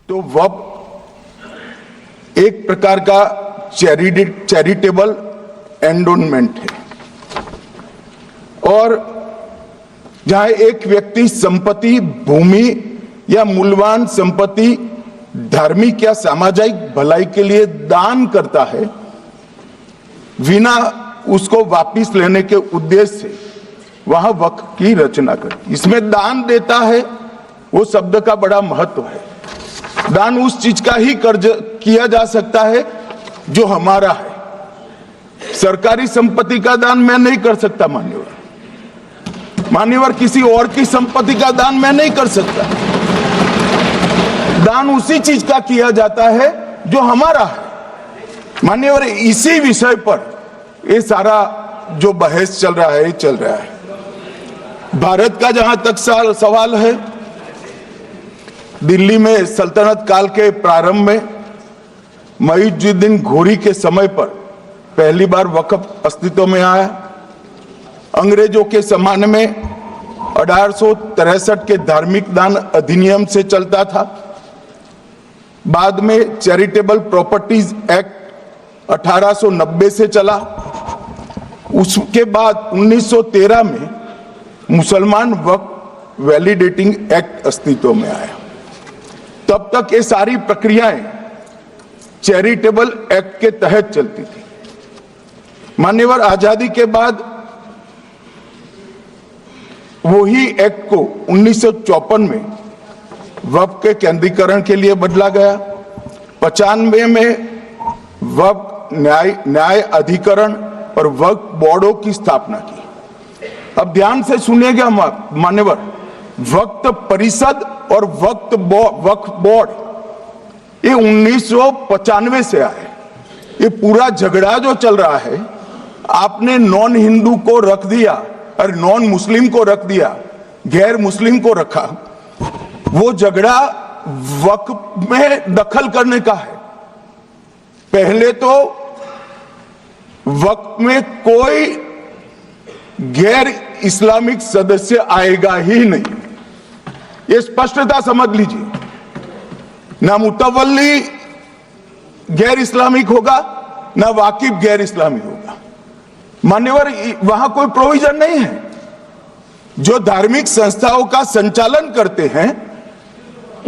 तो वक्फ एक प्रकार का चैरिटेबल एंडोनमेंट है और जहां एक व्यक्ति संपत्ति, भूमि या मूल्यवान संपत्ति धार्मिक या सामाजिक भलाई के लिए दान करता है बिना उसको वापस लेने के उद्देश्य से, वहां वक्फ की रचना करती। इसमें दान देता है, वो शब्द का बड़ा महत्व है। दान उस चीज का ही कर्ज किया जा सकता है जो हमारा है। सरकारी संपत्ति का दान मैं नहीं कर सकता, मान्यवर किसी और की संपत्ति का दान मैं नहीं कर सकता। दान उसी चीज का किया जाता है जो हमारा है। मान्यवर इसी विषय पर ये सारा जो बहस चल रहा है। भारत का जहां तक सवाल है, दिल्ली में सल्तनत काल के प्रारंभ में मुइज़्ज़ुद्दीन घोरी के समय पर पहली बार वक्फ अस्तित्व में आया। अंग्रेजों के जमाने में 1863 के धार्मिक दान अधिनियम से चलता था। बाद में चैरिटेबल प्रॉपर्टीज एक्ट 1890 से चला। उसके बाद 1913 में मुसलमान वक्फ वैलिडेटिंग एक्ट अस्तित्व में आया। तब तक ये सारी प्रक्रियाएं चैरिटेबल एक्ट के तहत चलती थी। मान्यवर आजादी के बाद वही एक्ट को 1954 में वक्फ के केंद्रीकरण के लिए बदला गया। 95 में वक्फ न्याय अधिकरण और वक्फ बोर्डों की स्थापना की। अब ध्यान से सुनिएगा मान्यवर, वक्फ परिषद और वक्फ बोर्ड ये 1995 से आए। ये पूरा झगड़ा जो चल रहा है, आपने नॉन हिंदू को रख दिया और नॉन मुस्लिम को रख दिया, गैर मुस्लिम को रखा। वो झगड़ा वक्फ में दखल करने का है। पहले तो वक्फ में कोई गैर इस्लामिक सदस्य आएगा ही नहीं, ये स्पष्टता समझ लीजिए। ना मुतवल्ली गैर इस्लामिक होगा, ना वाकिफ गैर इस्लामी होगा। मान्यवर वहां कोई प्रोविजन नहीं है। जो धार्मिक संस्थाओं का संचालन करते हैं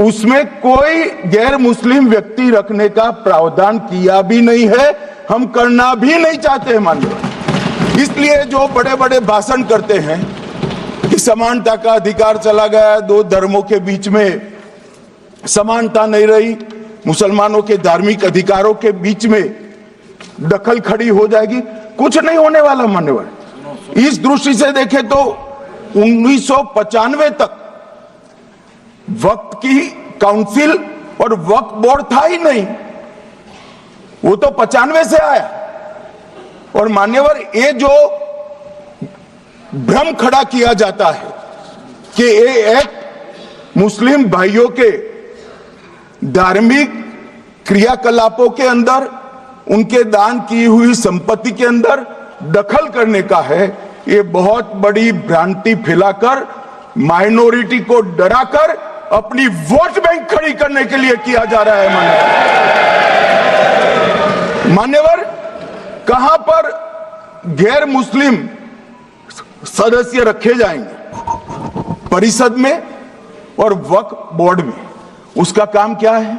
उसमें कोई गैर मुस्लिम व्यक्ति रखने का प्रावधान किया भी नहीं है, हम करना भी नहीं चाहते हैं मान्यवर। इसलिए जो बड़े बड़े भाषण करते हैं कि समानता का अधिकार चला गया, दो धर्मों के बीच में समानता नहीं रही, मुसलमानों के धार्मिक अधिकारों के बीच में दखल खड़ी हो जाएगी, कुछ नहीं होने वाला मान्यवर। इस दृष्टि से देखें तो 1995 तक वक्फ की काउंसिल और वक्फ बोर्ड था ही नहीं, वो तो 95 से आया। और मान्यवर ये जो भ्रम खड़ा किया जाता है कि ये एक्ट मुस्लिम भाइयों के धार्मिक क्रियाकलापों के अंदर, उनके दान की हुई संपत्ति के अंदर दखल करने का है, ये बहुत बड़ी भ्रांति फैलाकर माइनॉरिटी को डराकर अपनी वोट बैंक खड़ी करने के लिए किया जा रहा है मान्यवर। कहां पर गैर मुस्लिम सदस्य रखे जाएंगे? परिषद में और वक्फ बोर्ड में। उसका काम क्या है?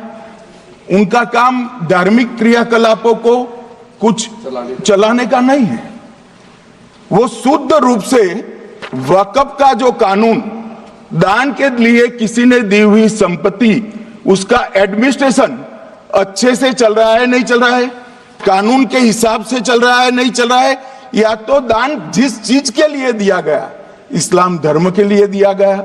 उनका काम धार्मिक क्रियाकलापों को कुछ चलाने का नहीं है। वो शुद्ध रूप से वक्फ का जो कानून, दान के लिए किसी ने दी हुई संपत्ति, उसका एडमिनिस्ट्रेशन अच्छे से चल रहा है नहीं चल रहा है, कानून के हिसाब से चल रहा है नहीं चल रहा है, या तो दान जिस चीज के लिए दिया गया, इस्लाम धर्म के लिए दिया गया,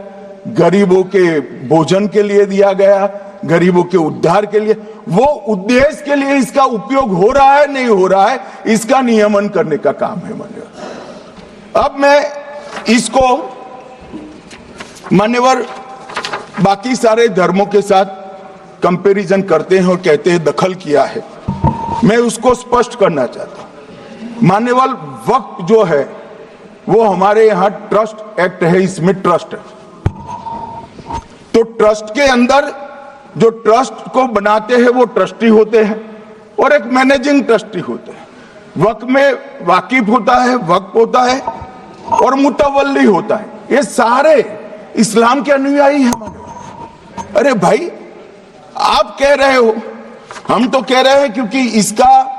गरीबों के भोजन के लिए दिया गया, गरीबों के उद्धार के लिए, वो उद्देश्य के लिए इसका उपयोग हो रहा है नहीं हो रहा है, इसका नियमन करने का काम है मान्यवर। अब मैं इसको मान्यवर बाकी सारे धर्मों के साथ कंपैरिजन करते हैं और कहते हैं दखल किया है। मैं उसको स्पष्ट करना चाहता हूं। मान्यवर वक्फ जो है वो हमारे यहां ट्रस्ट एक्ट है, इसमें ट्रस्ट है। तो ट्रस्ट के अंदर जो ट्रस्ट को बनाते हैं वो ट्रस्टी होते हैं और एक मैनेजिंग ट्रस्टी होते हैं। वक्फ में वाकिफ होता है, वक्फ होता है और मुतवल्ली होता है। ये सारे इस्लाम के अनुयायी हैं। अरे भाई, आप कह रहे हो, हम तो कह रहे हैं क्योंकि इसका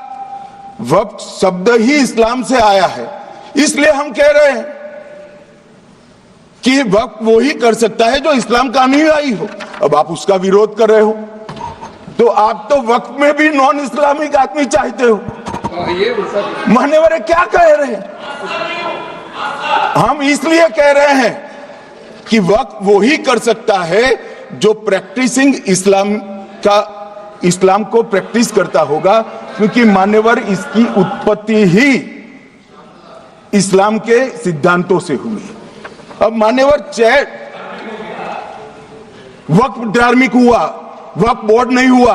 वक्फ शब्द ही इस्लाम से आया है, इसलिए हम कह रहे हैं कि वक्फ वो ही कर सकता है जो इस्लाम का अनुयायी हो। अब आप उसका विरोध कर रहे हो, तो आप तो वक्फ में भी नॉन इस्लामिक आदमी चाहते हो। मान्यवर क्या कह रहे हैं? हम इसलिए कह रहे हैं कि वक्फ वो ही कर सकता है जो प्रैक्टिसिंग इस्लाम को प्रैक्टिस करता होगा, क्योंकि मान्यवर इसकी उत्पत्ति ही इस्लाम के सिद्धांतों से हुई। अब मान्यवर वक्फ धार्मिक हुआ, वक्फ बोर्ड नहीं हुआ,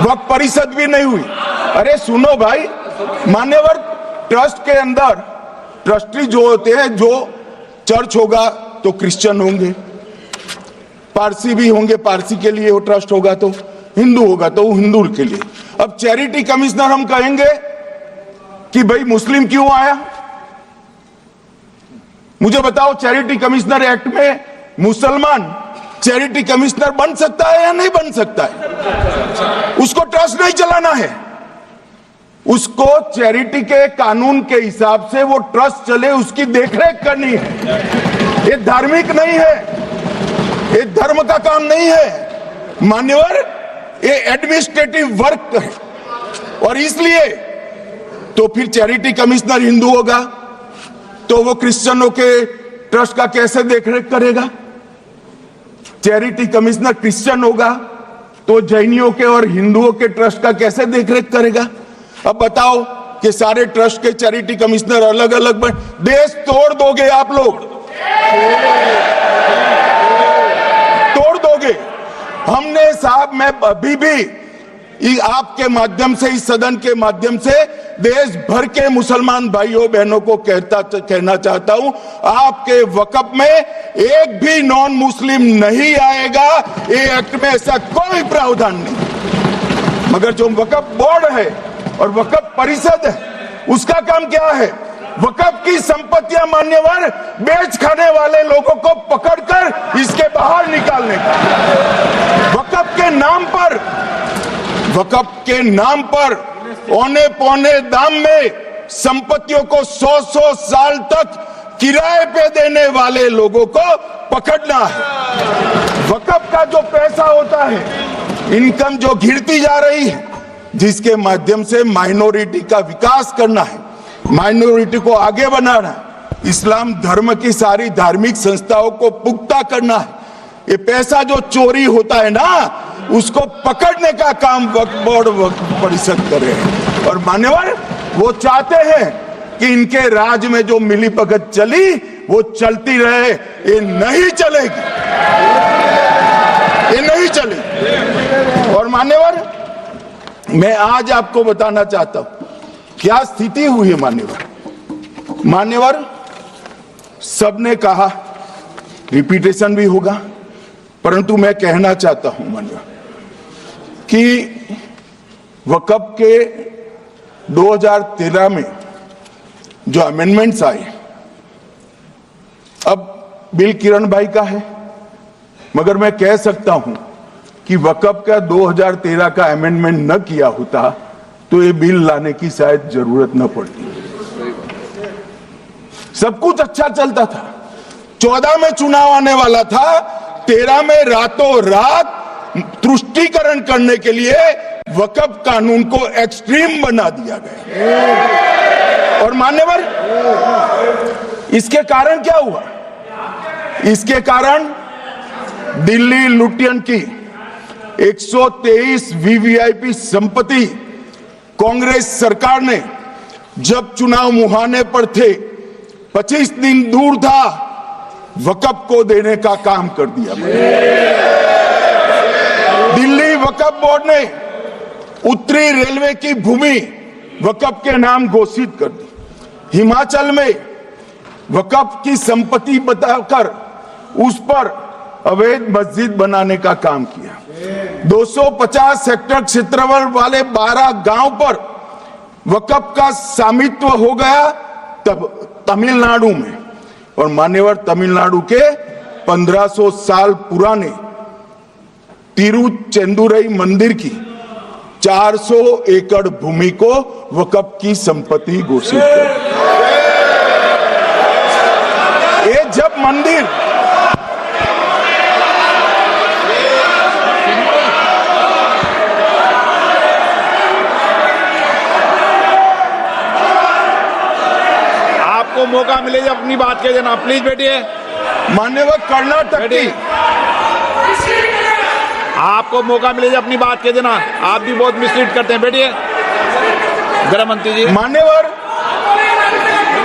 वक्फ परिषद भी नहीं हुई। अरे सुनो भाई, मान्यवर ट्रस्ट के अंदर ट्रस्टी जो होते हैं, जो चर्च होगा तो क्रिश्चियन होंगे, पारसी भी होंगे, पारसी के लिए वो ट्रस्ट होगा, तो हिंदू होगा तो हिंदू के लिए। अब चैरिटी कमिश्नर हम कहेंगे कि भाई मुस्लिम क्यों आया? मुझे बताओ, चैरिटी कमिश्नर एक्ट में मुसलमान चैरिटी कमिश्नर बन सकता है या नहीं बन सकता है? उसको ट्रस्ट नहीं चलाना है, उसको चैरिटी के कानून के हिसाब से वो ट्रस्ट चले, उसकी देखरेख करनी है। ये धार्मिक नहीं है, ये धर्म का काम नहीं है मान्यवर, ये एडमिनिस्ट्रेटिव वर्क है। और इसलिए तो फिर चैरिटी कमिश्नर हिंदू होगा तो वो क्रिश्चियनों के ट्रस्ट का कैसे देखरेख करेगा? चैरिटी कमिश्नर क्रिश्चियन होगा तो जैनियों के और हिंदुओं के ट्रस्ट का कैसे देखरेख करेगा? अब बताओ कि सारे ट्रस्ट के चैरिटी कमिश्नर अलग अलग बन, देश तोड़ दोगे आप लोग, तोड़ दोगे। हमने साहब, मैं अभी भी आपके माध्यम से, इस सदन के माध्यम से देश भर के मुसलमान भाइयों बहनों को कहना चाहता हूं, आपके वक्फ में एक भी नॉन मुस्लिम नहीं आएगा। ये एक्ट में ऐसा कोई प्रावधान नहीं। मगर जो वक्फ बोर्ड है और वक्फ परिषद है, उसका काम क्या है? वक्फ की संपत्तियां मान्यवर बेच खाने वाले लोगों को पकड़कर इसके बाहर निकालने का। वक्फ के नाम पर औने पौने दाम में संपत्तियों को 100 साल तक किराए पे देने वाले लोगों को पकड़ना है। वक्फ का जो पैसा होता है, इनकम जो गिरती जा रही है, जिसके माध्यम से माइनॉरिटी का विकास करना है, माइनॉरिटी को आगे बढ़ाना है, इस्लाम धर्म की सारी धार्मिक संस्थाओं को पुख्ता करना है। ये पैसा जो चोरी होता है ना, उसको पकड़ने का काम वक्फ बोर्ड, वक्फ परिषद कर रहे हैं। और मान्यवर वो चाहते हैं कि इनके राज में जो मिलीभगत चली वो चलती रहे। ये नहीं चलेगी, ये नहीं चलेगी। और मान्यवर, मैं आज आपको बताना चाहता हूं क्या स्थिति हुई है। मान्यवर सबने कहा, रिपीटेशन भी होगा, परंतु मैं कहना चाहता हूं मान्यवर कि वक्फ के 2013 में जो अमेंडमेंट्स आए, अब बिल किरण भाई का है, मगर मैं कह सकता हूं कि वक्फ का 2013 का अमेंडमेंट न किया होता तो ये बिल लाने की शायद जरूरत न पड़ती। सब कुछ अच्छा चलता था। 14 में चुनाव आने वाला था, 13 में रातों रात तुष्टीकरण करने के लिए वक्फ कानून को एक्सट्रीम बना दिया गया। और मान्यवर, इसके कारण क्या हुआ? इसके कारण दिल्ली लुटियन की 123 वीवीआईपी संपत्ति कांग्रेस सरकार ने जब चुनाव मुहाने पर थे, 25 दिन दूर था, वक्फ को देने का काम कर दिया। दिल्ली वक्फ बोर्ड ने उत्तरी रेलवे की भूमि वक्फ के नाम घोषित कर दी। हिमाचल में वक्फ की संपत्ति बताकर उस पर अवैध मस्जिद बनाने का काम किया। 250 हेक्टेयर क्षेत्रफल वाले 12 गांव पर वक्फ का स्वामित्व हो गया तब तमिलनाडु में। और मान्यवर तमिलनाडु के 1500 साल पुराने तिरुचेंदुरई मंदिर की 400 एकड़ भूमि को वक्फ की संपत्ति घोषित कर। ये जब मंदिर आपको मौका मिले जब अपनी बात कह देना, प्लीज बैठिए। मान्यवर कर्नाटक की आपको मौका मिले जब अपनी बात कह देना, आप भी बहुत मिसलीड करते हैं, बैठिए। गृह मंत्री जी। मान्यवर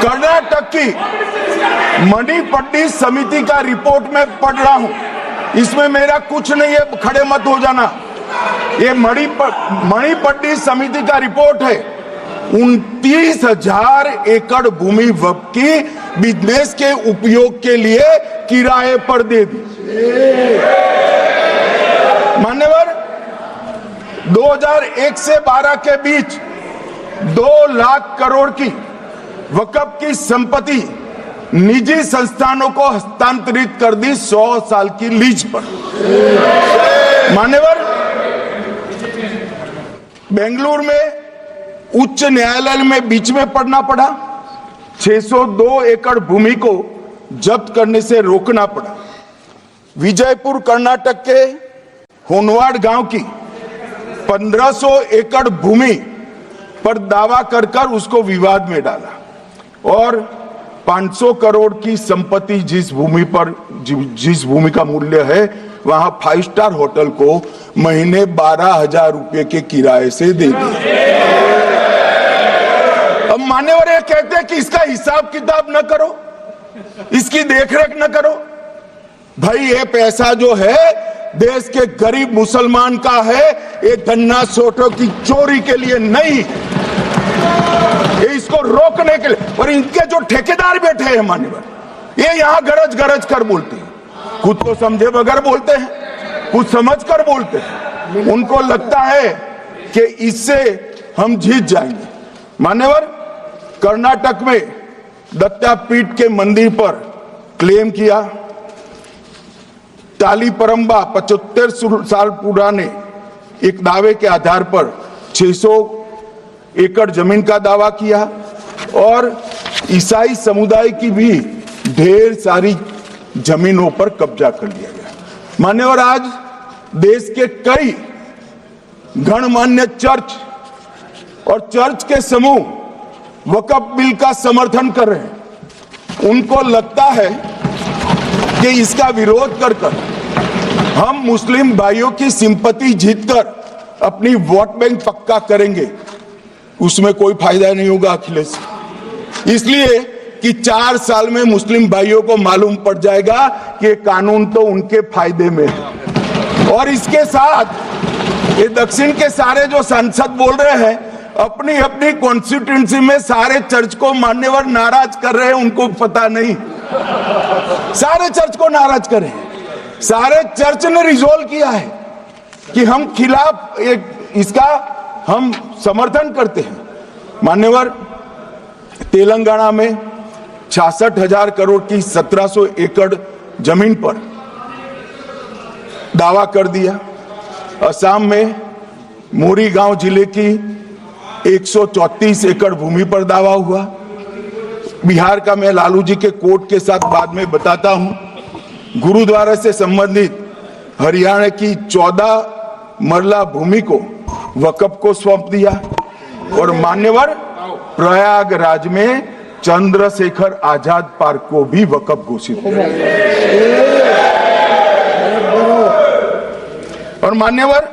कर्नाटक की मणिपट्टी समिति का रिपोर्ट में पढ़ रहा हूं, इसमें मेरा कुछ नहीं है, खड़े मत हो जाना। ये मणिपट्टी समिति का रिपोर्ट है। 29,000 एकड़ भूमि वक्फ की बिजनेस के उपयोग के लिए किराए पर दे दी। मान्यवर 2001 से 12 के बीच 2 लाख करोड़ की वक्फ की संपत्ति निजी संस्थानों को हस्तांतरित कर दी 100 साल की लीज पर। मान्यवर बेंगलुरु में उच्च न्यायालय में बीच में पढ़ना पड़ा, 602 एकड़ भूमि को जब्त करने से रोकना पड़ा। विजयपुर कर्नाटक के होनवाड़ गांव की 1500 एकड़ भूमि पर दावा कर उसको विवाद में डाला और 500 करोड़ की संपत्ति जिस भूमि का मूल्य है वहां 5 स्टार होटल को महीने 12,000 रुपए के किराए से दे दी। अब मान्यवर ये कहते हैं कि इसका हिसाब किताब न करो, इसकी देखरेख न करो। भाई ये पैसा जो है देश के गरीब मुसलमान का है, ये गन्ना सोटों की चोरी के लिए नहीं, ये इसको रोकने के लिए। और इनके जो ठेकेदार बैठे हैं मान्यवर, ये यहां गरज कर बोलते हैं, खुद को समझे बगैर बोलते हैं, कुछ समझ कर बोलते हैं। उनको लगता है कि इससे हम जीत जाएंगे। मान्यवर कर्नाटक में दत्तापीठ के मंदिर पर क्लेम किया, टालीपरंबा 75 साल पुराने एक दावे के आधार पर 600 एकड़ जमीन का दावा किया और ईसाई समुदाय की भी ढेर सारी जमीनों पर कब्जा कर लिया गया। मान्यवर आज देश के कई गणमान्य चर्च और चर्च के समूह वक्फ बिल का समर्थन कर रहे हैं। उनको लगता है कि इसका विरोध कर हम मुस्लिम भाइयों की सिंपैथी जीतकर अपनी वोट बैंक पक्का करेंगे, उसमें कोई फायदा नहीं होगा अखिलेश। इसलिए कि 4 साल में मुस्लिम भाइयों को मालूम पड़ जाएगा कि ये कानून तो उनके फायदे में है। और इसके साथ ये दक्षिण के सारे जो सांसद बोल रहे हैं, अपनी अपनी कॉन्स्टिट्यूएंसी में सारे चर्च को मान्यवर नाराज कर रहे हैं, उनको पता नहीं, सारे चर्च को नाराज कर रहे हैं। सारे चर्च ने रिजोल्व किया है कि हम खिलाफ इसका हम समर्थन करते हैं। मान्यवर तेलंगाना में 66,000 करोड़ की 1700 एकड़ जमीन पर दावा कर दिया। असम में मोरीगांव जिले की 134 एकड़ भूमि पर दावा हुआ। बिहार का मैं लालू जी के कोर्ट के साथ बाद में बताता हूं। गुरुद्वारा से संबंधित हरियाणा की 14 मरला भूमि को वक्फ को सौंप दिया। और मान्यवर प्रयागराज में चंद्रशेखर आजाद पार्क को भी वक्फ घोषित किया। और मान्यवर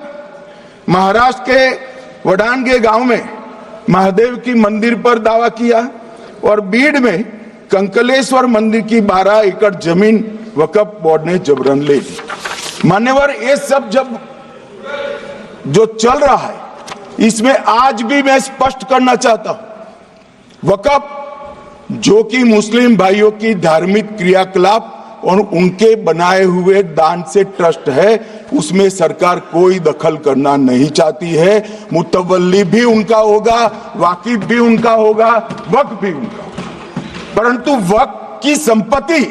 महाराष्ट्र के वडानगे गांव में महादेव की मंदिर पर दावा किया और बीड में कंकलेश्वर मंदिर की 12 एकड़ जमीन वक्फ बोर्ड ने जबरन ले ली। मान्यवर ये सब जब जो चल रहा है, इसमें आज भी मैं स्पष्ट करना चाहता हूं, वक्फ जो कि मुस्लिम भाइयों की धार्मिक क्रियाकलाप और उनके बनाए हुए दान से ट्रस्ट है, उसमें सरकार कोई दखल करना नहीं चाहती है। मुतवल्ली भी उनका होगा, वाकिफ भी उनका होगा, वक्फ भी उनका होगा, परंतु वक्फ की संपत्ति,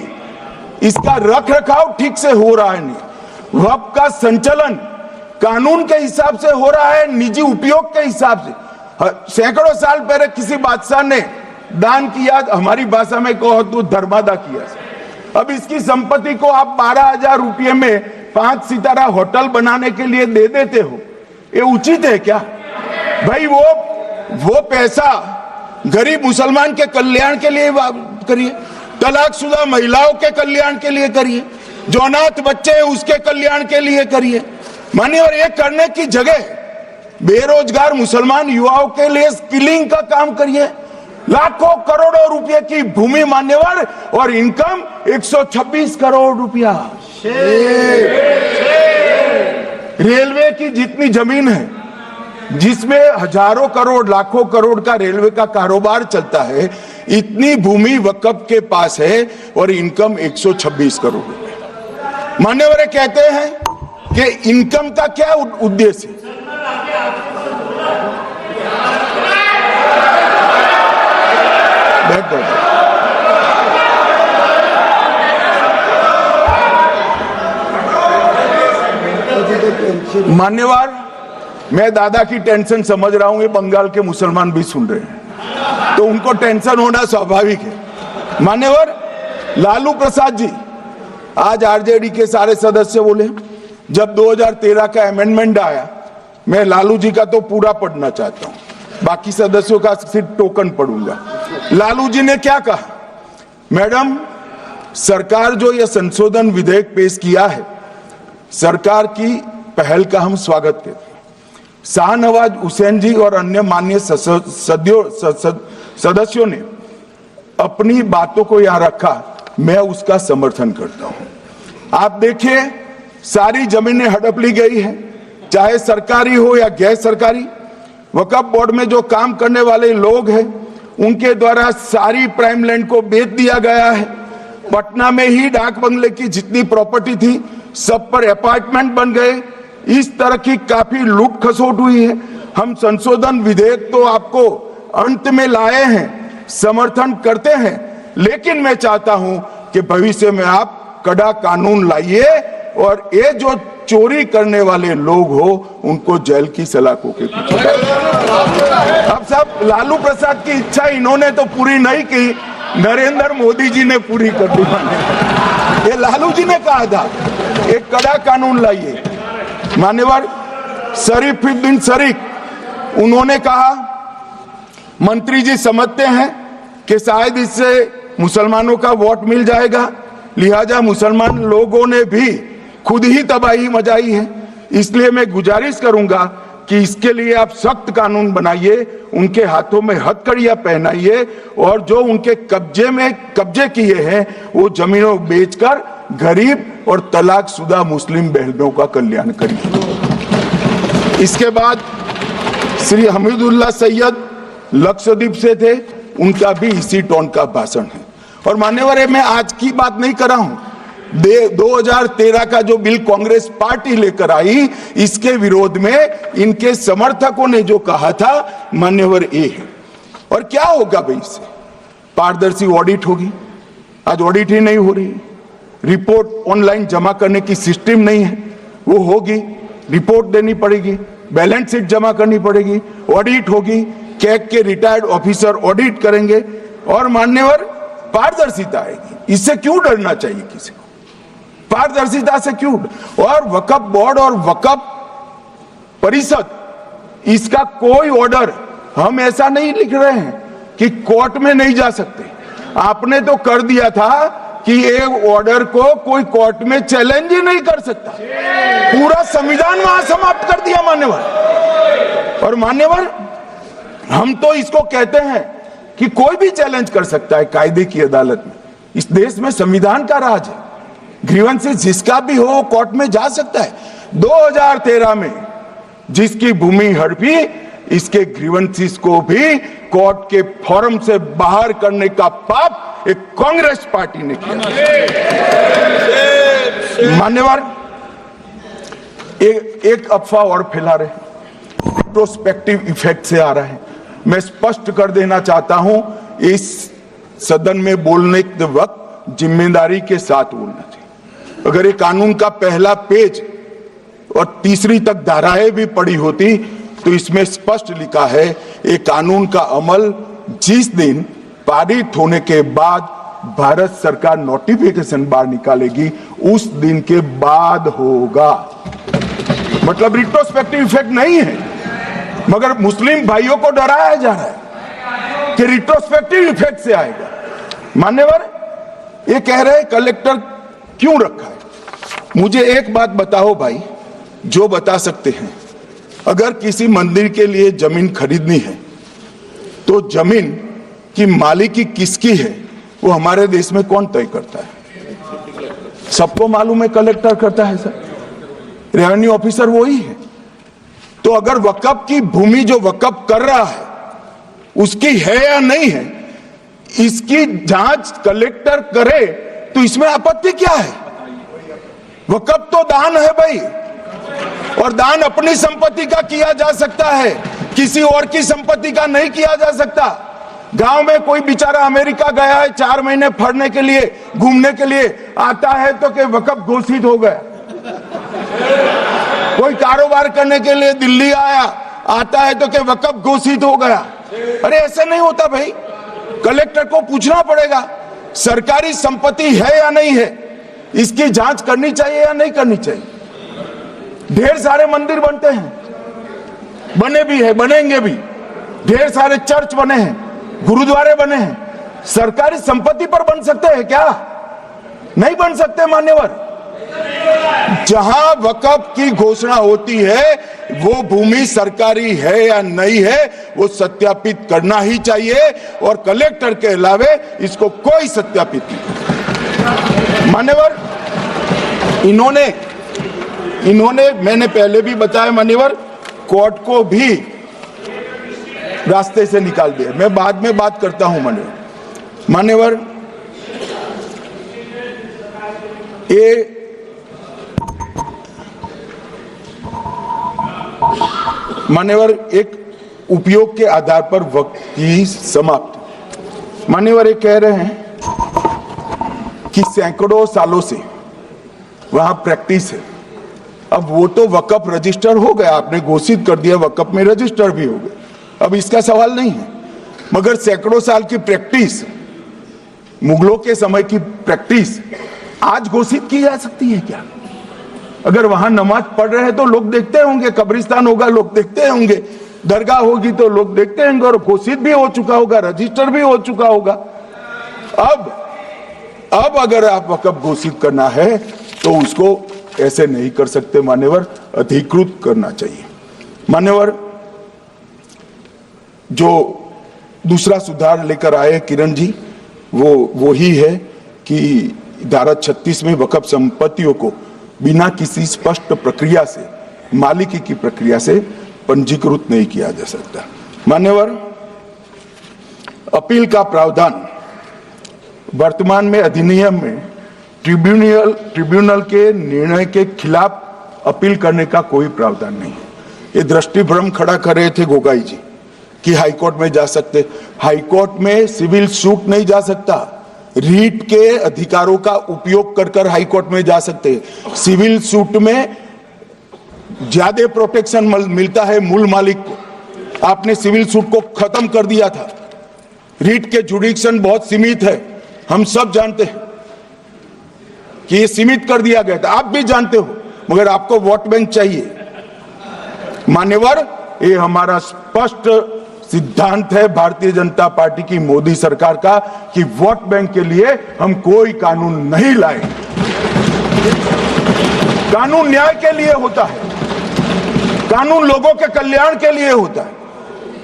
इसका रख रखाव ठीक से हो रहा है नहीं। वक्फ का संचालन कानून के हिसाब से हो रहा है, निजी उपयोग के हिसाब से। सैकड़ों साल पहले किसी बादशाह ने दान किया, हमारी भाषा में कहो तो धर्मादा किया। अब इसकी संपत्ति को आप 12,000 रुपये में 5 सितारा होटल बनाने के लिए दे देते हो, ये उचित है क्या भाई? वो पैसा गरीब मुसलमान के कल्याण के लिए करिए, तलाकशुदा महिलाओं के कल्याण के लिए करिए, जो अनाथ बच्चे हैं उसके कल्याण के लिए करिए। मानिए, और ये करने की जगह बेरोजगार मुसलमान युवाओं के लिए स्किलिंग का काम करिए। लाखों करोड़ों रुपए की भूमि मान्यवर और इनकम 126 करोड़ रुपया। रेलवे की जितनी जमीन है, जिसमें हजारों करोड़ लाखों करोड़ का रेलवे का कारोबार चलता है, इतनी भूमि वक्फ के पास है और इनकम 126 करोड़ रुपए। मान्यवर कहते हैं कि इनकम का क्या उद्देश्य है? मान्यवर, मैं दादा की टेंशन समझ रहा हूं, ये बंगाल के मुसलमान भी सुन रहे हैं, तो उनको टेंशन होना स्वाभाविक है। मान्यवर, लालू प्रसाद जी, आज आरजेडी के सारे सदस्य बोले, जब 2013 का अमेंडमेंट आया, मैं लालू जी का तो पूरा पढ़ना चाहता हूं, बाकी सदस्यों का सिर्फ टोकन पढ़ूंगा। लालू जी ने क्या कहा? मैडम, सरकार जो यह संशोधन विधेयक पेश किया है, सरकार की पहल का हम स्वागत करते हैं। शाहनवाज हुसैन जी और अन्य माननीय सदस्यों ने अपनी बातों को यहां रखा, मैं उसका समर्थन करता हूं। आप देखिए, सारी जमीनें हड़प ली गई है, चाहे सरकारी हो या गैर सरकारी। वक्फ बोर्ड में जो काम करने वाले लोग हैं, उनके द्वारा सारी प्राइम लैंड को बेच दिया गया है। पटना में ही डाक बंगले की जितनी प्रॉपर्टी थी, सब पर अपार्टमेंट बन गए। इस तरह की काफी लूट खसोट हुई है। हम संशोधन विधेयक तो आपको अंत में लाए हैं, समर्थन करते हैं, लेकिन मैं चाहता हूं कि भविष्य में आप कड़ा कानून लाइए और ये जो चोरी करने वाले लोग हो, उनको जेल की सलाखों के पीछे। अब सब लालू प्रसाद की इच्छा इन्होंने तो पूरी नहीं की, नरेंद्र मोदी जी ने पूरी कर दी। ये लालू जी ने कहा था, एक कड़ा कानून लाइए। मान्यवर शरीफुद्दीन शरीफ, उन्होंने कहा, मंत्री जी समझते हैं कि शायद इससे मुसलमानों का वोट मिल जाएगा, लिहाजा मुसलमान लोगों ने भी खुद ही तबाही मचाई है, इसलिए मैं गुजारिश करूंगा कि इसके लिए आप सख्त कानून बनाइए, उनके हाथों में हथकड़ियां पहनाइए और जो उनके कब्जे किए हैं वो जमीनों बेचकर गरीब और तलाकशुदा मुस्लिम बहनों का कल्याण करिए। इसके बाद श्री हमीदुल्लाह सैयद लक्षद्वीप से थे, उनका भी इसी टोन का भाषण है। और मान्यवर, मैं आज की बात नहीं कर रहा हूं, 2013 का जो बिल कांग्रेस पार्टी लेकर आई, इसके विरोध में इनके समर्थकों ने जो कहा था, मान्यवर ये है। और क्या होगा भाई इससे? पारदर्शी ऑडिट होगी, आज ऑडिट ही नहीं हो रही। रिपोर्ट ऑनलाइन जमा करने की सिस्टम नहीं है, वो होगी, रिपोर्ट देनी पड़ेगी, बैलेंस शीट जमा करनी पड़ेगी, ऑडिट होगी, कैग के रिटायर्ड ऑफिसर ऑडिट करेंगे और मान्यवर पारदर्शिता आएगी। इससे क्यों डरना चाहिए किसी को? पारदर्शिता से क्यों? और वक्फ बोर्ड और वक्फ परिषद, इसका कोई ऑर्डर हम ऐसा नहीं लिख रहे हैं कि कोर्ट में नहीं जा सकते। आपने तो कर दिया था कि एक ऑर्डर को कोई कोर्ट में चैलेंज ही नहीं कर सकता, पूरा संविधान वहां समाप्त कर दिया मान्यवर। और मान्यवर, हम तो इसको कहते हैं कि कोई भी चैलेंज कर सकता है कायदे की अदालत में। इस देश में संविधान का राज है, ग्रीवेंसेस जिसका भी हो कोर्ट में जा सकता है। 2013 में जिसकी भूमि हड़पी, इसके ग्रीवेंसेस को भी कोर्ट के फोरम से बाहर करने का पाप एक कांग्रेस पार्टी ने किया। मान्यवर, एक अफवाह और फैला रहे, प्रोस्पेक्टिव इफेक्ट से आ रहा है। मैं स्पष्ट कर देना चाहता हूं, इस सदन में बोलने के वक्त जिम्मेदारी के साथ बोलना चाहिए। अगर ये कानून का पहला पेज और तीसरी तक धाराएं भी पड़ी होती तो इसमें स्पष्ट लिखा है ये कानून का अमल जिस दिन पारित होने के बाद भारत सरकार नोटिफिकेशन बाहर निकालेगी उस दिन के बाद होगा। मतलब रिट्रोस्पेक्टिव इफेक्ट नहीं है, मगर मुस्लिम भाइयों को डराया जा रहा है कि रिट्रोस्पेक्टिव इफेक्ट से आएगा। मान्यवर, ये कह रहे हैं कलेक्टर क्यों रखा है। मुझे एक बात बताओ भाई, जो बता सकते हैं, अगर किसी मंदिर के लिए जमीन खरीदनी है तो जमीन की मालिकी किसकी है वो हमारे देश में कौन तय करता है? सबको मालूम है, कलेक्टर करता है सर, रेवेन्यू ऑफिसर वही है। तो अगर वक्फ की भूमि जो वक्फ कर रहा है उसकी है या नहीं है, इसकी जांच कलेक्टर करे तो इसमें आपत्ति क्या है? वक्फ तो दान है भाई, और दान अपनी संपत्ति का किया जा सकता है, किसी और की संपत्ति का नहीं किया जा सकता। गांव में कोई बेचारा अमेरिका गया है 4 महीने पढ़ने के लिए, घूमने के लिए आता है तो कि वक्फ घोषित हो गया। कोई कारोबार करने के लिए दिल्ली आता है तो कि वक्फ घोषित हो गया। अरे ऐसा नहीं होता भाई, कलेक्टर को पूछना पड़ेगा सरकारी संपत्ति है या नहीं है, इसकी जांच करनी चाहिए या नहीं करनी चाहिए। ढेर सारे मंदिर बनते हैं, बने भी है, बनेंगे भी, ढेर सारे चर्च बने हैं, गुरुद्वारे बने हैं, सरकारी संपत्ति पर बन सकते हैं क्या? नहीं बन सकते मान्यवर। जहां वक्फ की घोषणा होती है वो भूमि सरकारी है या नहीं है वो सत्यापित करना ही चाहिए, और कलेक्टर के अलावे इसको कोई सत्यापित नहीं। मान्यवर, इन्होंने मैंने पहले भी बताया मान्यवर, कोर्ट को भी रास्ते से निकाल दिया। मैं बाद में बात करता हूं मान्यवर, ये मान्यवर एक उपयोग के आधार पर वक्त की समाप्ति। मान्यवर ये कह रहे हैं कि सैकड़ों सालों से वहां प्रैक्टिस है। अब वो तो वक्फ रजिस्टर हो गया, आपने घोषित कर दिया, वक्फ में रजिस्टर भी हो गया, अब इसका सवाल नहीं है। मगर सैकड़ों साल की प्रैक्टिस, मुगलों के समय की प्रैक्टिस आज घोषित की जा सकती है क्या? अगर वहां नमाज पढ़ रहे हैं तो लोग देखते होंगे, कब्रिस्तान होगा लोग देखते होंगे, दरगाह होगी तो लोग देखते होंगे, और घोषित भी हो चुका होगा, रजिस्टर भी हो चुका होगा। अब अगर आप वक्फ घोषित करना है तो उसको ऐसे नहीं कर सकते मान्यवर, अधिकृत करना चाहिए। मान्यवर, जो दूसरा सुधार लेकर आए किरण जी, वो ही है कि धारा 36 में वक्फ संपत्तियों को बिना किसी स्पष्ट प्रक्रिया से, मालिकी की प्रक्रिया से पंजीकृत नहीं किया जा सकता। मान्यवर, अपील का प्रावधान वर्तमान में अधिनियम में ट्रिब्यूनल के निर्णय के खिलाफ अपील करने का कोई प्रावधान नहीं है। ये दृष्टिभ्रम खड़ा कर रहे थे गोगाई जी कि हाईकोर्ट में जा सकते, हाईकोर्ट में सिविल सूट नहीं जा सकता, रीट के अधिकारों का उपयोग कर हाईकोर्ट में जा सकते हैं। सिविल सूट में ज्यादा प्रोटेक्शन मिलता है मूल मालिक को, आपने सिविल सूट को खत्म कर दिया था। रीट के जुडिक्शन बहुत सीमित है, हम सब जानते हैं कि ये सीमित कर दिया गया था, आप भी जानते हो, मगर आपको वोट बैंक चाहिए। मान्यवर, ये हमारा स्पष्ट सिद्धांत है भारतीय जनता पार्टी की, मोदी सरकार का, कि वोट बैंक के लिए हम कोई कानून नहीं लाए। कानून न्याय के लिए होता है, कानून लोगों के कल्याण के लिए होता है।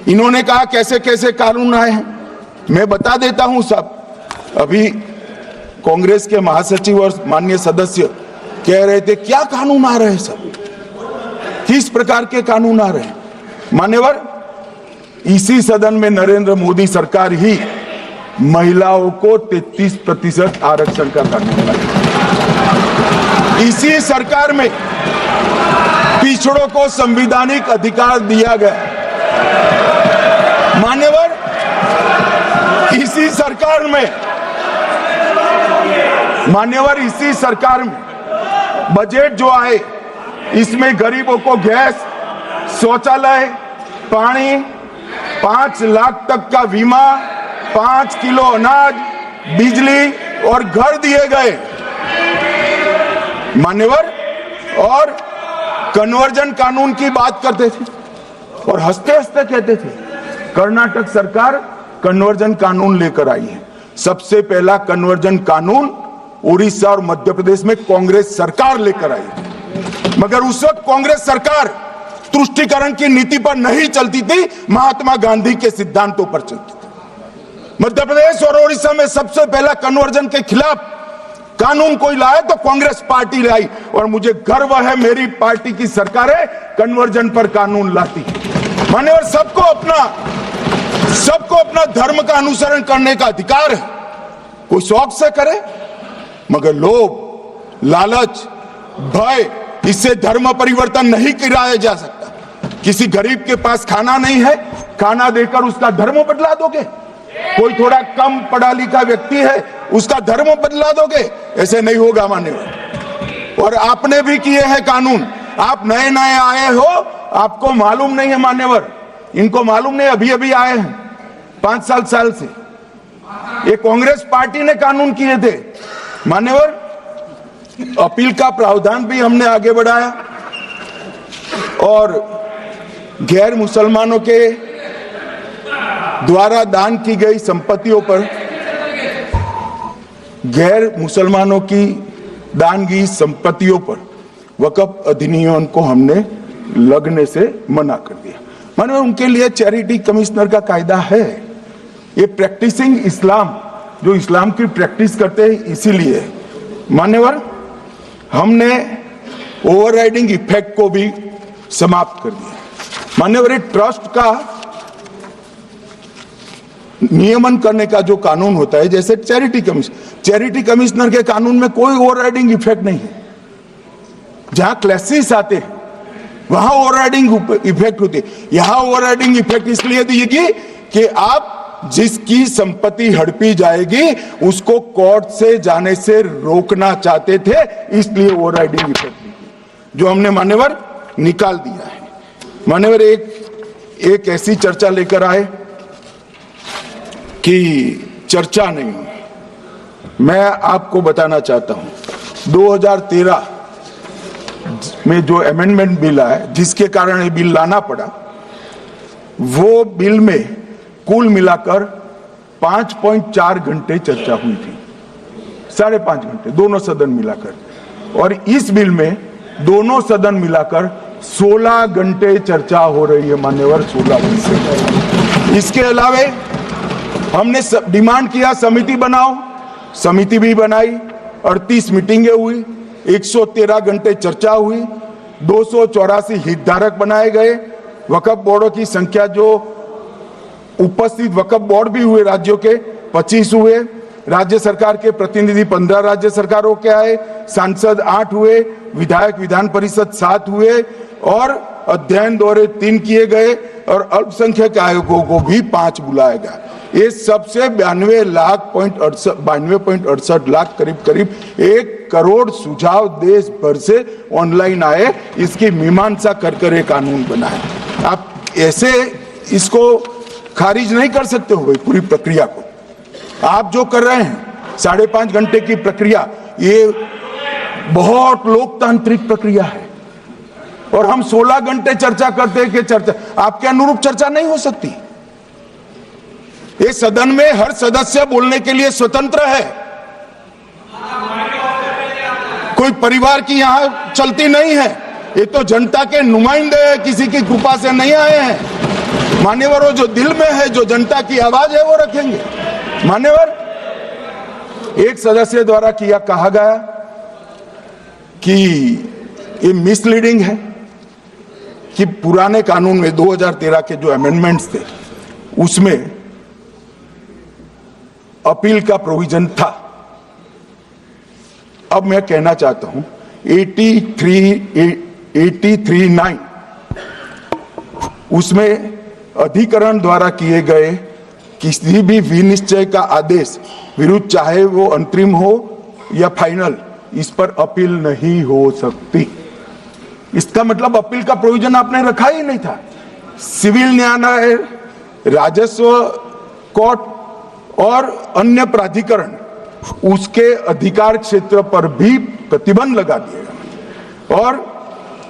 इन्होंने कहा कैसे कैसे कानून आए हैं, मैं बता देता हूं सब। अभी कांग्रेस के महासचिव और माननीय सदस्य कह रहे थे क्या कानून आ रहे हैं सब, किस प्रकार के कानून आ रहे हैं। मान्यवर, इसी सदन में नरेंद्र मोदी सरकार ही महिलाओं को 33% आरक्षण का कानून लाया। इसी सरकार में पिछड़ों को संवैधानिक अधिकार दिया गया। मान्यवर, इसी सरकार में बजट जो आए, इसमें गरीबों को गैस, शौचालय, पानी, 5 लाख तक का बीमा, 5 किलो अनाज, बिजली और घर दिए गए। मान्यवर, और कन्वर्जन कानून की बात करते थे और हंसते हंसते कहते थे कर्नाटक सरकार कन्वर्जन कानून लेकर आई है। सबसे पहला कन्वर्जन कानून उड़ीसा और मध्य प्रदेश में कांग्रेस सरकार लेकर आई, मगर उस वक्त कांग्रेस सरकार तुष्टीकरण की नीति पर नहीं चलती थी, महात्मा गांधी के सिद्धांतों पर चलती थी। मध्य प्रदेश और उड़ीसा में सबसे पहला कन्वर्जन के खिलाफ कानून कोई लाया तो कांग्रेस पार्टी लाई, और मुझे गर्व है मेरी पार्टी की सरकारें कन्वर्जन पर कानून लाती है। मान्यवर, सबको अपना धर्म का अनुसरण करने का अधिकार है, कोई शौक से करे, मगर लोभ, लालच, भय, इससे धर्म परिवर्तन नहीं कराया जा सकता। किसी गरीब के पास खाना नहीं है, खाना देकर उसका धर्म बदला दोगे? कोई थोड़ा कम पढ़ा लिखा व्यक्ति है, उसका धर्म बदला दोगे? ऐसे नहीं होगा मान्यवर। और आपने भी किए हैं कानून, आप नए नए आए हो, आपको मालूम नहीं है मान्यवर, इनको मालूम नहीं, अभी अभी आए हैं 5 साल से। ये कांग्रेस पार्टी ने कानून किए थे मान्यवर। अपील का प्रावधान भी हमने आगे बढ़ाया और गैर मुसलमानों के द्वारा दान की गई संपत्तियों पर, गैर मुसलमानों की दान की संपत्तियों पर वक्फ अधिनियम को हमने लगने से मना कर दिया। माने उनके लिए चैरिटी कमिश्नर का कायदा है। ये प्रैक्टिसिंग इस्लाम, जो इस्लाम की प्रैक्टिस करते हैं, इसीलिए मान्यवर हमने ओवरराइडिंग इफेक्ट को भी समाप्त कर दिया। मान्यवर, ट्रस्ट का नियमन करने का जो कानून होता है, जैसे चैरिटी कमिश्नर के कानून में कोई ओवरराइडिंग इफेक्ट नहीं है। जहां क्लासेस आते हैं वहां ओवरराइडिंग इफेक्ट होती है। यहां ओवरराइडिंग इफेक्ट इसलिए देगी कि आप जिसकी संपत्ति हड़पी जाएगी उसको कोर्ट से जाने से रोकना चाहते थे, इसलिए ओवरराइडिंग इफेक्ट जो हमने मान्यवर निकाल दिया है। मान्यवर, एक ऐसी चर्चा लेकर आए कि चर्चा नहीं हुई। मैं आपको बताना चाहता हूं 2013 में जो अमेंडमेंट बिल आया, जिसके कारण ये बिल लाना पड़ा, वो बिल में कुल मिलाकर 5.4 घंटे चर्चा हुई थी, 5.5 घंटे दोनों सदन मिलाकर। और इस बिल में दोनों सदन मिलाकर 16 घंटे चर्चा हो रही है मान्यवर, 16 घंटे। इसके अलावे हमने डिमांड किया समिति बनाओ, समिति भी बनाई, 38 मीटिंगें हुई, 113 घंटे चर्चा हुई, 284 हितधारक बनाए गए। वक्फ बोर्डों की संख्या, जो उपस्थित वक्फ बोर्ड भी हुए राज्यों के 25 हुए, राज्य सरकार के प्रतिनिधि 15 राज्य सरकारों के आए, सांसद 8 हुए, विधायक विधान परिषद 7 हुए और अध्ययन दौरे 3 किए गए और अल्पसंख्यक आयोगों को भी 5 बुलाया गया। ये सबसे 92.68 लाख करीब 1 करोड़ सुझाव देश भर से ऑनलाइन आए। इसकी मीमांसा कर एक कानून बना है। आप ऐसे इसको खारिज नहीं कर सकते हो भाई, पूरी प्रक्रिया को। आप जो कर रहे हैं 5.5 घंटे की प्रक्रिया, ये बहुत लोकतांत्रिक प्रक्रिया है और हम 16 घंटे चर्चा करते हैं कि चर्चा आपके अनुरूप चर्चा नहीं हो सकती। ये सदन में हर सदस्य बोलने के लिए स्वतंत्र है, कोई परिवार की यहां चलती नहीं है। ये तो जनता के नुमाइंदे हैं, किसी की कृपा से नहीं आए हैं। मान्यवर, जो दिल में है, जो जनता की आवाज है, वो रखेंगे। मान्यवर, एक सदस्य द्वारा कहा गया कि ये मिसलीडिंग है कि पुराने कानून में 2013 के जो अमेंडमेंट्स थे उसमें अपील का प्रोविजन था। अब मैं कहना चाहता हूं 83(9) उसमें अधिकरण द्वारा किए गए किसी भी विनिश्चय का आदेश विरुद्ध, चाहे वो अंतरिम हो या फाइनल, इस पर अपील नहीं हो सकती। इसका मतलब अपील का प्रोविजन आपने रखा ही नहीं था। सिविल न्यायालय, राजस्व कोर्ट और अन्य प्राधिकरण उसके अधिकार क्षेत्र पर भी प्रतिबंध लगा दिएगा। और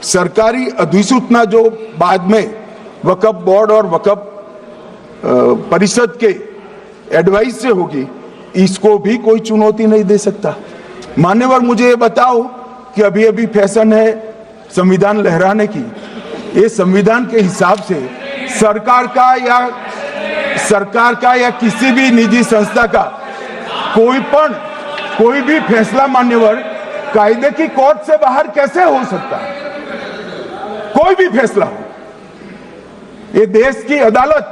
सरकारी अधिसूचना जो बाद में वक्फ बोर्ड और वक्फ परिषद के एडवाइस से होगी, इसको भी कोई चुनौती नहीं दे सकता। मान्यवर, मुझे ये बताओ कि अभी अभी फैशन है संविधान लहराने की। ये संविधान के हिसाब से सरकार का या किसी भी निजी संस्था का कोई भी फैसला मान्यवर कायदे की कोर्ट से बाहर कैसे हो सकता है? कोई भी फैसला हो, ये देश की अदालत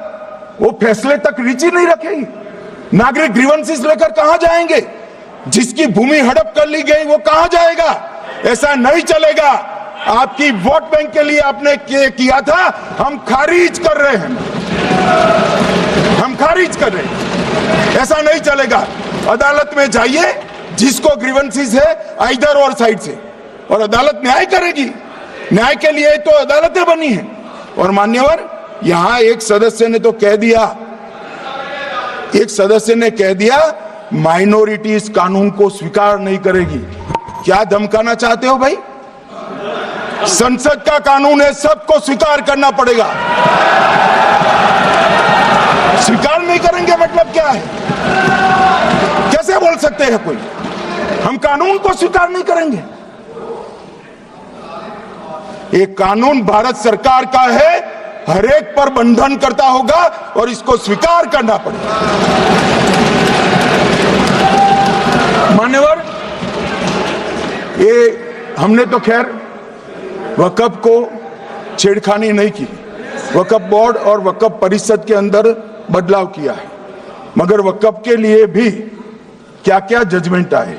वो फैसले तक रीच ही नहीं रखेगी। नागरिक ग्रीवेंसेस लेकर कहां जाएंगे? जिसकी भूमि हड़प कर ली गई वो कहां जाएगा? ऐसा नहीं चलेगा। आपकी वोट बैंक के लिए आपने किया था, हम खारिज कर रहे हैं, हम खारिज कर रहे हैं। ऐसा नहीं चलेगा। अदालत में जाइए, जिसको ग्रीवेंसेस है आइदर और साइड से, और अदालत न्याय करेगी। न्याय के लिए तो अदालतें बनी हैं। और मान्यवर, यहां एक सदस्य ने तो कह दिया माइनॉरिटी इस कानून को स्वीकार नहीं करेगी। क्या धमकाना चाहते हो भाई? संसद का कानून है, सबको स्वीकार करना पड़ेगा। स्वीकार नहीं करेंगे मतलब क्या है? कैसे बोल सकते हैं कोई हम कानून को स्वीकार नहीं करेंगे? ये कानून भारत सरकार का है, हरेक पर बंधन करता होगा और इसको स्वीकार करना पड़ेगा। मान्यवर, ये हमने तो खैर वक्फ को छेड़खानी नहीं की। वक्फ बोर्ड और वक्फ परिषद के अंदर बदलाव किया है, मगर वक्फ के लिए भी क्या क्या जजमेंट आए।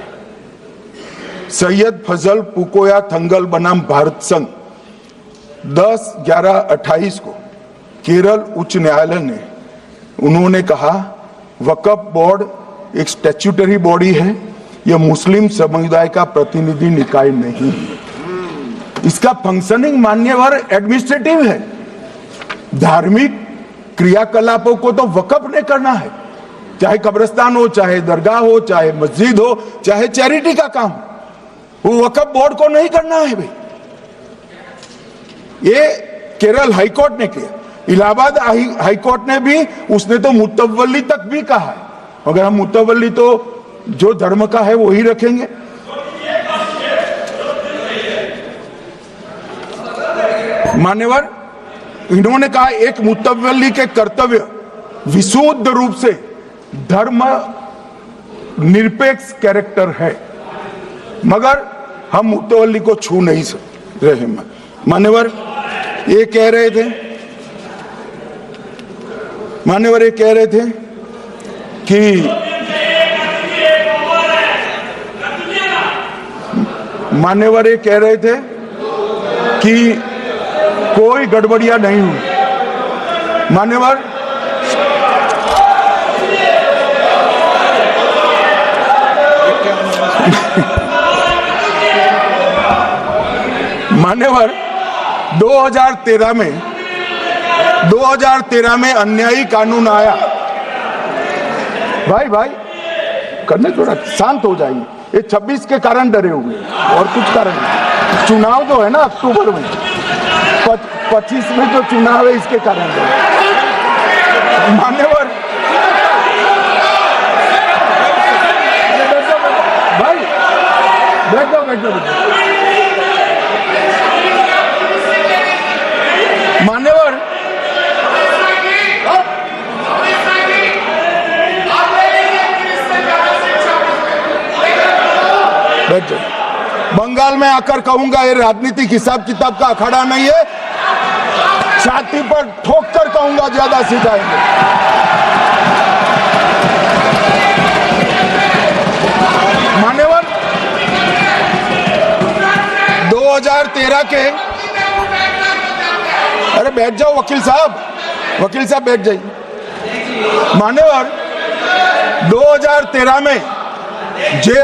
सैयद फजल पुकोया थंगल बनाम भारत संघ 10/11/28 को केरल उच्च न्यायालय ने उन्होंने कहा वक्फ बोर्ड एक स्टैट्यूटरी बॉडी है, यह मुस्लिम समुदाय का प्रतिनिधि निकाय नहीं है। इसका फंक्शनिंग मान्यवर एडमिनिस्ट्रेटिव है। धार्मिक क्रियाकलापों को तो वक्फ ने करना है, चाहे कब्रिस्तान हो, चाहे दरगाह हो, चाहे मस्जिद हो, चाहे चैरिटी का काम, वो वक्फ बोर्ड को नहीं करना है भाई। ये केरल हाईकोर्ट ने किया। इलाहाबाद हाईकोर्ट ने भी, उसने तो मुतवल्ली तक भी कहा है, मगर हम मुतवल्ली तो जो धर्म का है वही रखेंगे। मान्यवर, इन्होंने कहा एक मुतवल्ली के कर्तव्य विशुद्ध रूप से धर्म निरपेक्ष कैरेक्टर है, मगर हम मुतवल्ली को छू नहीं रहे। मान्यवर ये कह रहे थे कि कि कोई गड़बड़ियां नहीं हुई। मान्यवर, मान्यवर 2013 में अन्यायी कानून आया। भाई करने, थोड़ा शांत हो जाइए। ये 26 के कारण डरे हुए और कुछ कारण नहीं। चुनाव जो है ना अक्टूबर में, 25 में जो चुनाव है इसके कारण डरे। मान्यवर भाई बैठो। मान्यवर बैठ जाओ। बंगाल में आकर कहूंगा ये राजनीतिक हिसाब किताब का अखाड़ा नहीं है। छाती पर ठोक कर कहूंगा ज्यादा सिखाएंगे। 2013 के, अरे बैठ जाओ वकील साहब बैठ जाइए। मान्यवर, 2013 में जे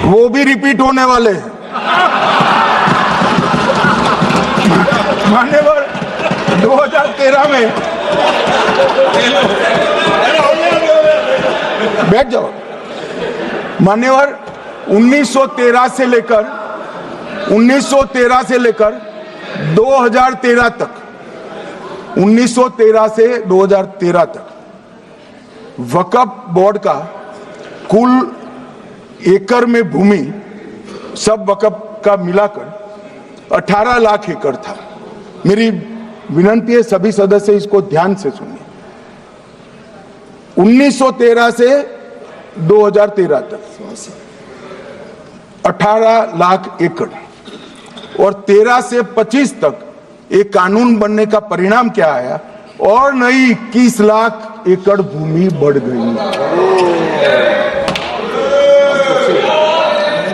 वो भी रिपीट होने वाले हैं। मान्यवर, 2013 में बैठ जाओ। मान्यवर, 1913 से लेकर 2013 तक 1913 से 2013 तक वक्फ बोर्ड का कुल एकड़ में भूमि सब वक्फ का मिलाकर 18 लाख एकड़ था। मेरी विनंती है सभी सदस्य इसको ध्यान से सुनिए। 1913 से 2013 तक 18 लाख एकड़ और 13 से 25 तक एक कानून बनने का परिणाम क्या आया, और नई 21 लाख एकड़ भूमि बढ़ गई।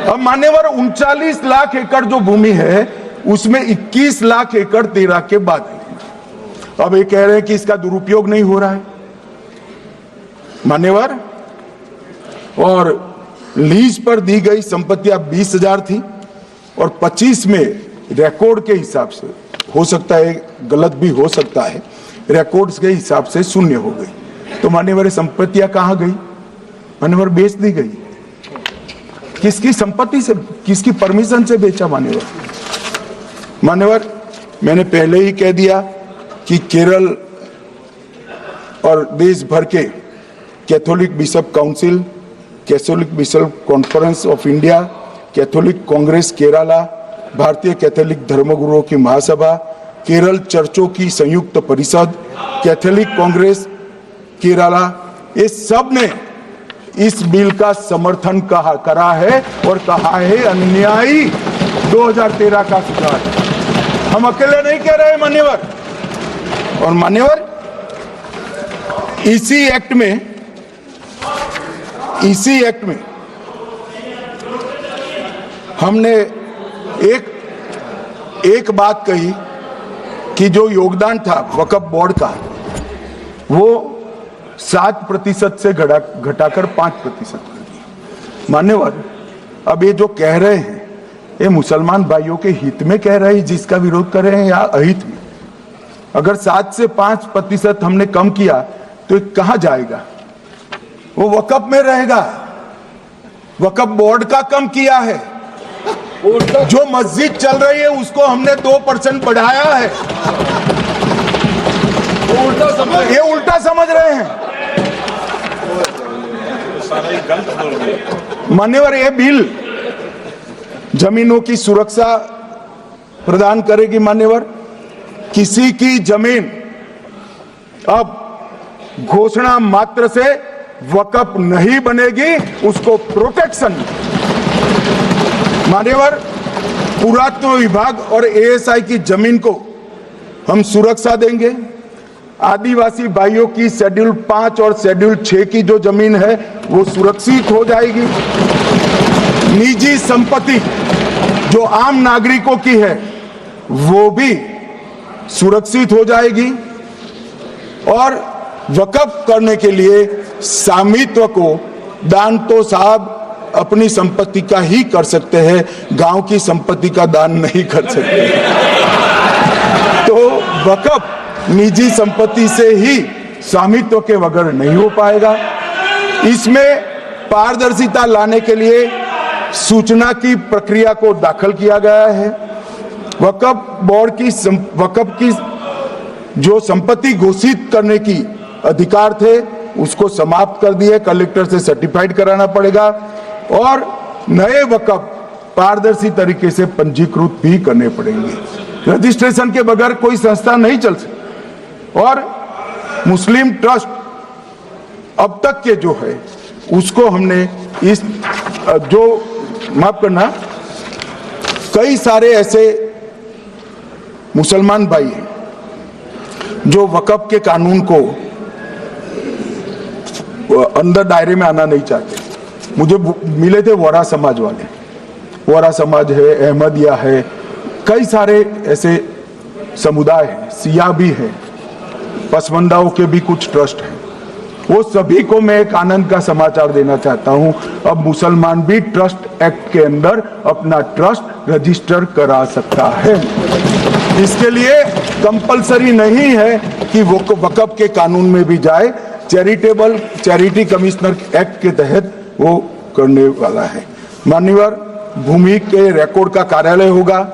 अब मान्यवर 39 लाख एकड़ जो भूमि है उसमें 21 लाख एकड़ 13 के बाद है। अब ये कह रहे हैं कि इसका दुरुपयोग नहीं हो रहा है। मान्यवर, और लीज पर दी गई संपत्तियां 20,000 थी और 25 में रिकॉर्ड के हिसाब से, हो सकता है गलत भी हो सकता है, रिकॉर्ड्स के हिसाब से शून्य हो गई। तो मान्यवर संपत्तियां कहां गई? मान्यवर बेच दी गई। किसकी संपत्ति से, किसकी परमिशन से बेचा? मान्यवर मैंने पहले ही कह दिया कि केरल और देश भर के Catholic bishop council, Catholic bishop conference of India, Catholic Congress Kerala, भारतीय कैथोलिक धर्मगुरुओं की महासभा, केरल चर्चों की संयुक्त परिषद, कैथोलिक कांग्रेस केरला, ये सब ने इस बिल का समर्थन करा है और कहा है अन्यायी 2013 का सुधार। हम अकेले नहीं कह रहे मान्यवर। और मान्यवर, इसी एक्ट में हमने एक बात कही कि जो योगदान था वक्फ बोर्ड का वो 7% से घटाकर 5% कर दिया। मान्यवर, अब ये जो कह रहे हैं ये मुसलमान भाइयों के हित में कह रहे हैं, जिसका विरोध कर रहे हैं, या अहित में? अगर 7 से 5% हमने कम किया तो कहां जाएगा? वो वक्फ में रहेगा। वक्फ बोर्ड का कम किया है। जो मस्जिद चल रही है उसको हमने 2% बढ़ाया है। ये उल्टा समझ रहे हैं मान्यवर। ये बिल जमीनों की सुरक्षा प्रदान करेगी। मान्यवर, किसी की जमीन अब घोषणा मात्र से वक्फ नहीं बनेगी, उसको प्रोटेक्शन। मान्यवर, पुरातत्व विभाग और एएसआई की जमीन को हम सुरक्षा देंगे। आदिवासी भाइयों की शेड्यूल 5 और शेड्यूल 6 की जो जमीन है वो सुरक्षित हो जाएगी। निजी संपत्ति जो आम नागरिकों की है वो भी सुरक्षित हो जाएगी। और वक्फ करने के लिए स्वामित्व को दान तो साहब अपनी संपत्ति का ही कर सकते हैं, गांव की संपत्ति का दान नहीं कर सकते। तो वक्फ निजी संपत्ति से ही स्वामित्व के बगैर नहीं हो पाएगा। इसमें पारदर्शिता लाने के लिए सूचना की प्रक्रिया को दाखिल किया गया है। वक्फ बोर्ड की वक्फ की जो संपत्ति घोषित करने की अधिकार थे उसको समाप्त कर दिए। कलेक्टर से सर्टिफाइड कराना पड़ेगा और नए वक्फ पारदर्शी तरीके से पंजीकृत भी करने पड़ेंगे। रजिस्ट्रेशन के बगैर कोई संस्था नहीं चल सकती। और मुस्लिम ट्रस्ट अब तक के जो है उसको हमने इस जो माफ करना, कई सारे ऐसे मुसलमान भाई हैं जो वक्फ के कानून को अंदर दायरे में आना नहीं चाहते। मुझे मिले थे वोरा समाज वाले, वोरा समाज है, अहमदिया है, कई सारे ऐसे समुदाय हैं, सिया भी है, पसमंदाओं के भी कुछ ट्रस्ट हैं। वो सभी को मैं एक आनंद का समाचार देना चाहता हूं, अब मुसलमान भी ट्रस्ट एक्ट के अंदर अपना ट्रस्ट रजिस्टर करा सकता है। इसके लिए कंपलसरी नहीं है कि वो वक्फ के कानून में भी जाए, चैरिटी कमिश्नर एक्ट के तहत वो करने वाला है। मान्यवर, भूमि के रिकॉर्ड का कार्यालय होगा,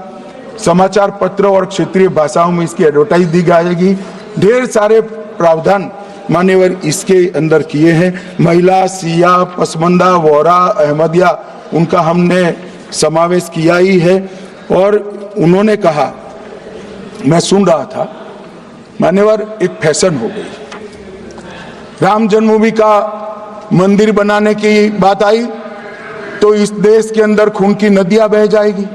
समाचार पत्र और क्षेत्रीय भाषाओं में इसकी एडवर्टाइज दी जाएगी। ढेर सारे प्रावधान मान्यवर इसके अंदर किए हैं। महिला, सिया, पसमंदा, वोरा, अहमदिया, उनका हमने समावेश किया ही है। और उन्होंने कहा, मैं सुन रहा था, मान्यवर एक फैशन हो गई, राम जन्मभूमि का मंदिर बनाने की बात आई तो इस देश के अंदर खून की नदियां बह जाएगी,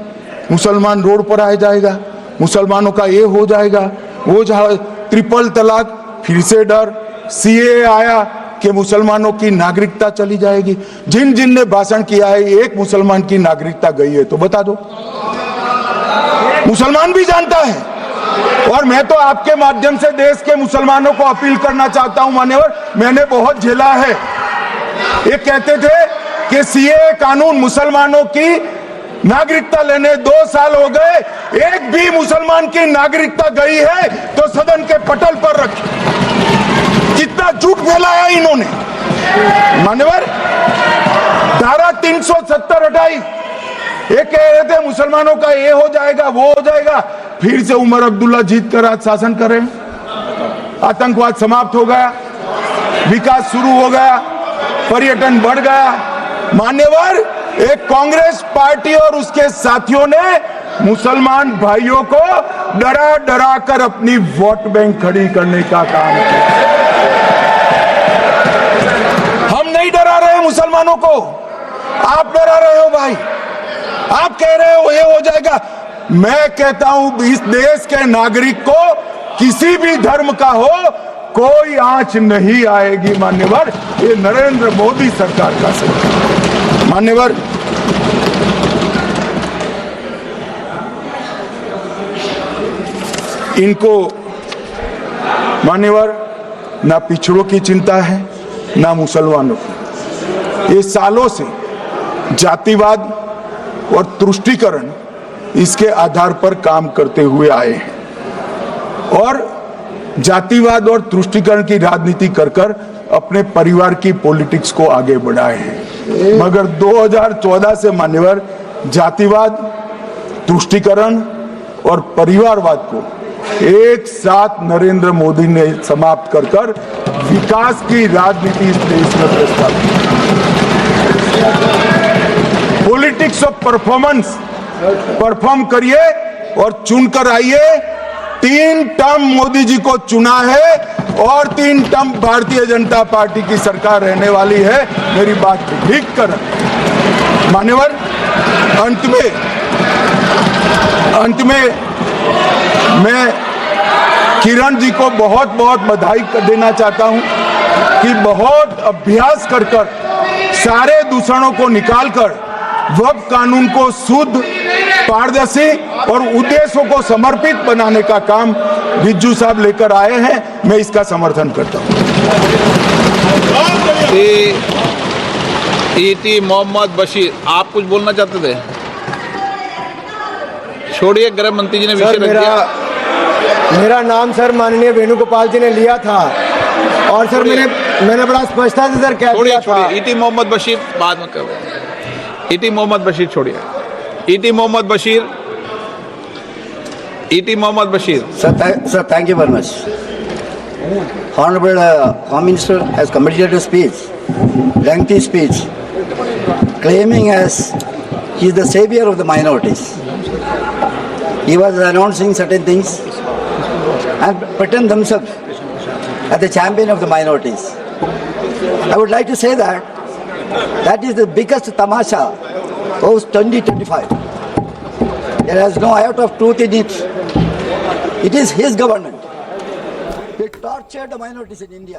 मुसलमान रोड पर आ जाएगा, मुसलमानों का ये हो जाएगा, वो जहां ट्रिपल तलाक, फिर से डर, सीए आया कि मुसलमानों की नागरिकता चली जाएगी। जिन जिन ने भाषण किया है, एक मुसलमान की नागरिकता गई है तो बता दो। मुसलमान भी जानता है। और मैं तो आपके माध्यम से देश के मुसलमानों को अपील करना चाहता हूं, मान्यवर, मैंने बहुत झेला है। ये कहते थे कि सीए कानून मुसलमानों की नागरिकता लेने 2 साल हो गए, एक भी मुसलमान की नागरिकता गई है तो सदन के पटल पर रखी। कितना झूठ फैलाया इन्होंने। मान्यवर, धारा 370 हटाई, ये कह रहे थे मुसलमानों का ये हो जाएगा, वो हो जाएगा, फिर से उमर अब्दुल्ला जीत कर आज शासन कर रहे हैं। आतंकवाद समाप्त हो गया, विकास शुरू हो गया, पर्यटन बढ़ गया। मान्यवर, एक कांग्रेस पार्टी और उसके साथियों ने मुसलमान भाइयों को डरा डरा कर अपनी वोट बैंक खड़ी करने का काम किया। हम नहीं डरा रहे मुसलमानों को, आप डरा रहे हो भाई। आप कह रहे हो ये हो जाएगा। मैं कहता हूं इस देश के नागरिक को किसी भी धर्म का हो कोई आंच नहीं आएगी। मान्यवर, ये नरेंद्र मोदी सरकार का सरकार। मान्यवर, इनको मान्यवर ना पिछड़ों की चिंता है ना मुसलमानों की। ये सालों से जातिवाद और तुष्टीकरण इसके आधार पर काम करते हुए आए हैं और जातिवाद और तुष्टीकरण की राजनीति कर कर अपने परिवार की पॉलिटिक्स को आगे बढ़ाए हैं। मगर 2014 से मान्यवर जातिवाद, तुष्टीकरण और परिवारवाद को एक साथ नरेंद्र मोदी ने समाप्त कर कर विकास की राजनीति इस देश में प्रस्तावित। पॉलिटिक्स ऑफ परफॉर्मेंस, परफॉर्म करिए और चुनकर आइए। 3 टर्म मोदी जी को चुना है और 3 टर्म भारतीय जनता पार्टी की सरकार रहने वाली है। मेरी बात ठीक कर। मान्यवर, अंत में मैं किरण जी को बहुत बहुत बधाई देना चाहता हूं कि बहुत अभ्यास कर कर सारे दूषणों को निकालकर वक्फ कानून को शुद्ध, पारदर्शी और उद्देश्यों को समर्पित बनाने का काम रिज्जू साहब लेकर आए हैं। मैं इसका समर्थन करता हूं। ईटी मोहम्मद बशीर, आप कुछ बोलना चाहते थे? छोड़िए, गृह मंत्री जी ने विषय रख दिया। मेरा नाम सर माननीय वेणुगोपाल जी ने लिया था और सर मैंने बड़ा स्पष्टता से सर कह दिया था। ईटी मोहम्मद बशीर बाद में करो। ईटी मोहम्मद बशीर छोड़िए। ET Mohammed Basheer, ET Mohammed Basheer. Sir, thank you very much. Honorable Home Minister has committed a speech, lengthy speech, claiming as he is the savior of the minorities. He was announcing certain things and pretend themselves as the champion of the minorities. I would like to say that is the biggest tamasha of 2025. There is no iota of truth in it. It is his government. They tortured the minorities in India.